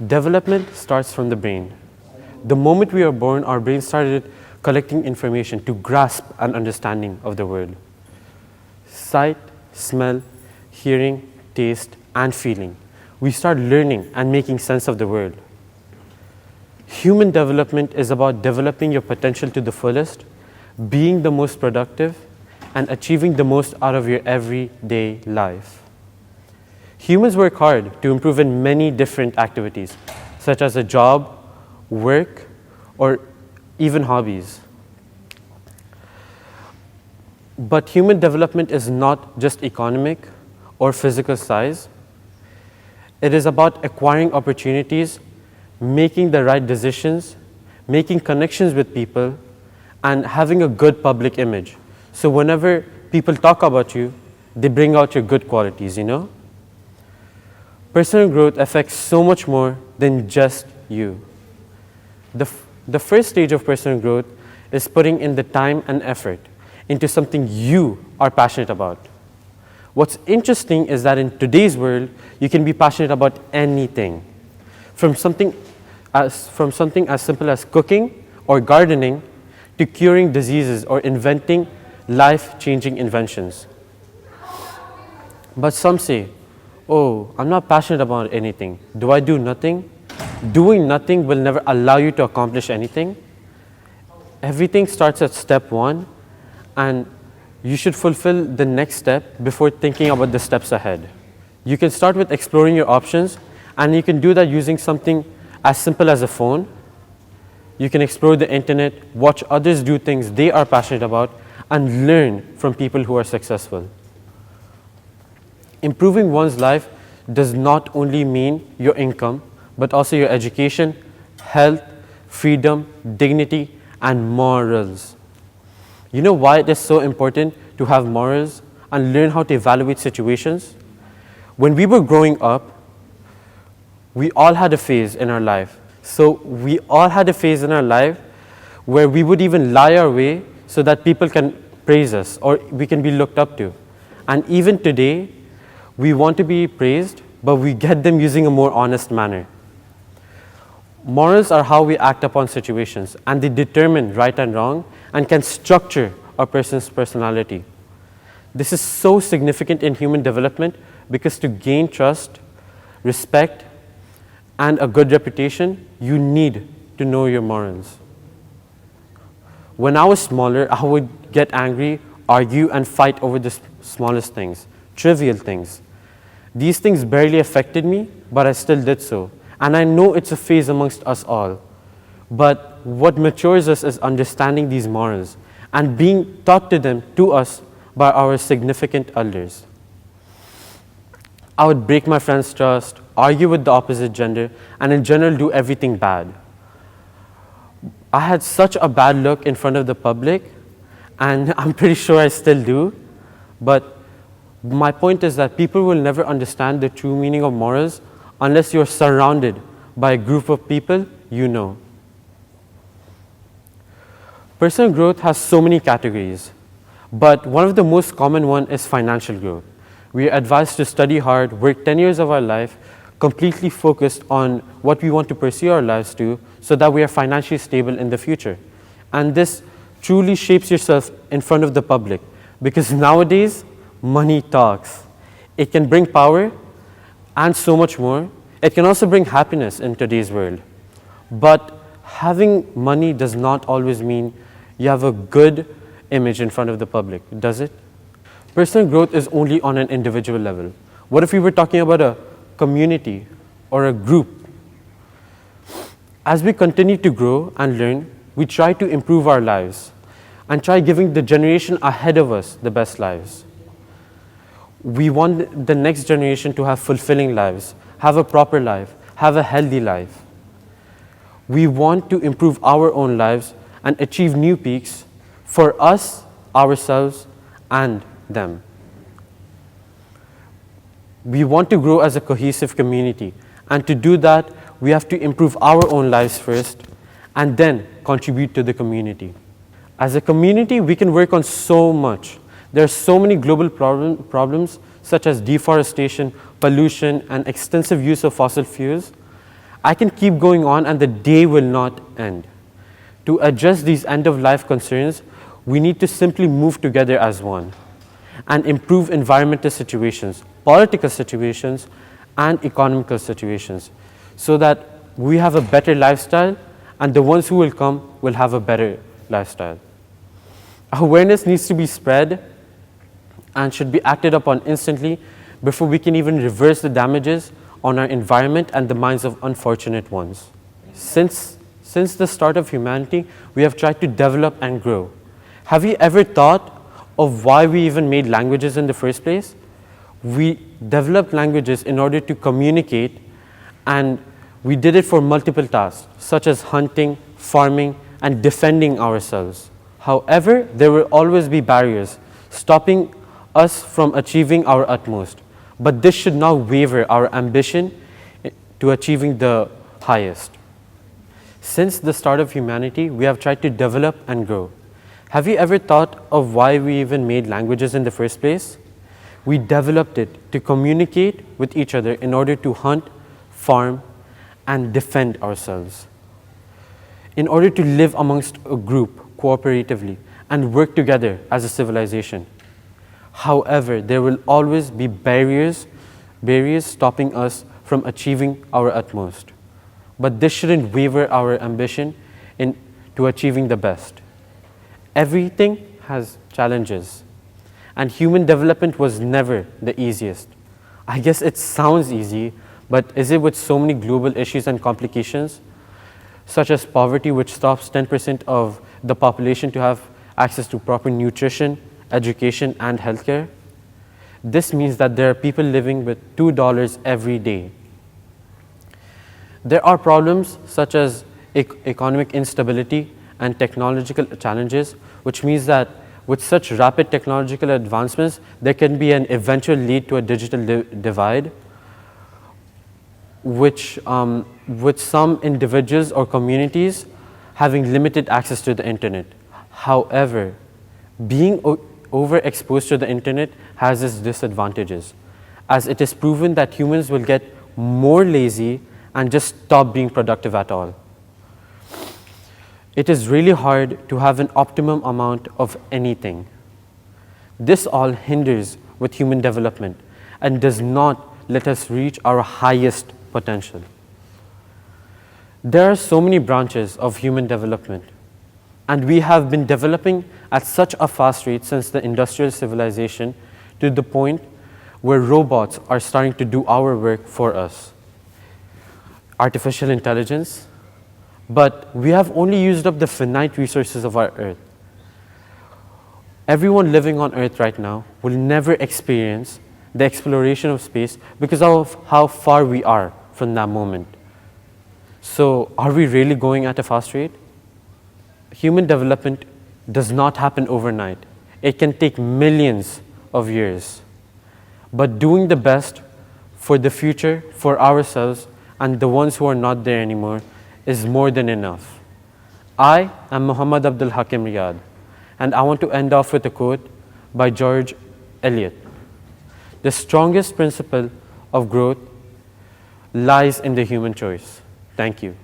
Development starts from the brain. The moment we are born, our brain started collecting information to grasp an understanding of the world. Sight, smell, hearing, taste, and feeling. We start learning and making sense of the world. Human development is about developing your potential to the fullest, being the most productive, and achieving the most out of your everyday life. Humans work hard to improve in many different activities, such as a job, work, or even hobbies. But human development is not just economic or physical size. It is about acquiring opportunities, making the right decisions, making connections with people, and having a good public image. So whenever people talk about you, they bring out your good qualities, Personal growth affects so much more than just you. The first stage of personal growth is putting in the time and effort into something you are passionate about. What's interesting is that in today's world, you can be passionate about anything. From something as simple as cooking or gardening to curing diseases or inventing life-changing inventions. But some say, oh, I'm not passionate about anything. Do I do nothing? Doing nothing will never allow you to accomplish anything. Everything starts at step one, and you should fulfill the next step before thinking about the steps ahead. You can start with exploring your options, and you can do that using something as simple as a phone. You can explore the internet, watch others do things they are passionate about, and learn from people who are successful. Improving one's life does not only mean your income, but also your education, health, freedom, dignity, and morals. You know why it is so important to have morals and learn how to evaluate situations? When we were growing up, we all had a phase in our life. So we all had a phase in our life where we would even lie our way so that people can praise us or we can be looked up to. And even today, we want to be praised, but we get them using a more honest manner. Morals are how we act upon situations, and they determine right and wrong and can structure a person's personality. This is so significant in human development because to gain trust, respect, and a good reputation, you need to know your morals. When I was smaller, I would get angry, argue, and fight over the smallest things, trivial things. These things barely affected me, but I still did so. And I know it's a phase amongst us all. But what matures us is understanding these morals and being taught to us by our significant elders. I would break my friend's trust, argue with the opposite gender, and in general do everything bad. I had such a bad look in front of the public, and I'm pretty sure I still do, but my point is that people will never understand the true meaning of morals unless you're surrounded by a group of people you know. Personal growth has so many categories, but one of the most common one is financial growth. We are advised to study hard, work 10 years of our life, completely focused on what we want to pursue our lives to so that we are financially stable in the future. And this truly shapes yourself in front of the public because nowadays, money talks. It can bring power and so much more. It can also bring happiness in today's world. But having money does not always mean you have a good image in front of the public, does it? Personal growth is only on an individual level. What if we were talking about a community or a group? As we continue to grow and learn, we try to improve our lives and try giving the generation ahead of us the best lives. We want the next generation to have fulfilling lives, have a proper life, have a healthy life. We want to improve our own lives and achieve new peaks for us, ourselves, and them. We want to grow as a cohesive community, and to do that, we have to improve our own lives first and then contribute to the community. As a community, we can work on so much. There are so many global problems such as deforestation, pollution, and extensive use of fossil fuels. I can keep going on and the day will not end. To address these end-of-life concerns, we need to simply move together as one and improve environmental situations, political situations, and economical situations so that we have a better lifestyle and the ones who will come will have a better lifestyle. Awareness needs to be spread and should be acted upon instantly before we can even reverse the damages on our environment and the minds of unfortunate ones. Since the start of humanity, we have tried to develop and grow. Have you ever thought of why we even made languages in the first place? We developed languages in order to communicate, and we did it for multiple tasks, such as hunting, farming, and defending ourselves. However, there will always be barriers stopping us from achieving our utmost. But this should not waver our ambition to achieving the highest. Since the start of humanity, we have tried to develop and grow. Have you ever thought of why we even made languages in the first place? We developed it to communicate with each other in order to hunt, farm, and defend ourselves. In order to live amongst a group cooperatively and work together as a civilization. However, there will always be barriers stopping us from achieving our utmost. But this shouldn't waver our ambition to achieving the best. Everything has challenges, and human development was never the easiest. I guess it sounds easy, but is it with so many global issues and complications, such as poverty, which stops 10% of the population to have access to proper nutrition, education, and healthcare? This means that there are people living with $2 every day. There are problems such as economic instability and technological challenges, which means that with such rapid technological advancements, there can be an eventual lead to a digital divide, which with some individuals or communities having limited access to the internet. However, being overexposed to the internet has its disadvantages, as it is proven that humans will get more lazy and just stop being productive at all. It is really hard to have an optimum amount of anything. This all hinders with human development and does not let us reach our highest potential. There are so many branches of human development, and we have been developing at such a fast rate since the industrial civilization to the point where robots are starting to do our work for us. Artificial intelligence, but we have only used up the finite resources of our Earth. Everyone living on Earth right now will never experience the exploration of space because of how far we are from that moment. So, are we really going at a fast rate? Human development does not happen overnight. It can take millions of years. But doing the best for the future, for ourselves, and the ones who are not there anymore is more than enough. I am Mohammed Abdul Hakim Riyadh, and I want to end off with a quote by George Eliot. The strongest principle of growth lies in the human choice. Thank you.